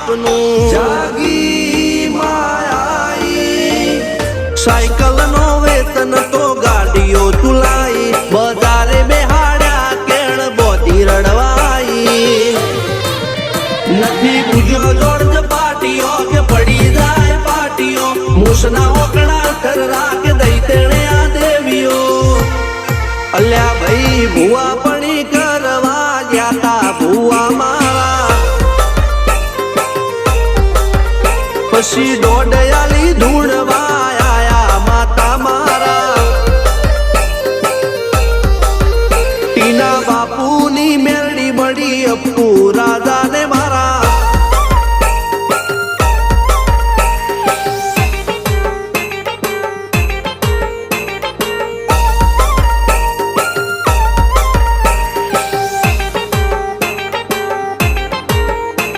બાપનું જાગી માયાઈ સાયકલ નો વેતન તો ગાડીઓ તુલાઈ બજારે બેહાડ્યા કેળ બોધી રડવાઈ નથી પૂજ્યો જોડ પાટીઓ કે પડી જાય પાટીઓ મૂસના ઓકડા કર રાખ દઈ તેણે આ દેવીઓ અલ્યા ભાઈ ભુવા પણી કરવા ગયા તા ભુવા મારા પછી દોઢ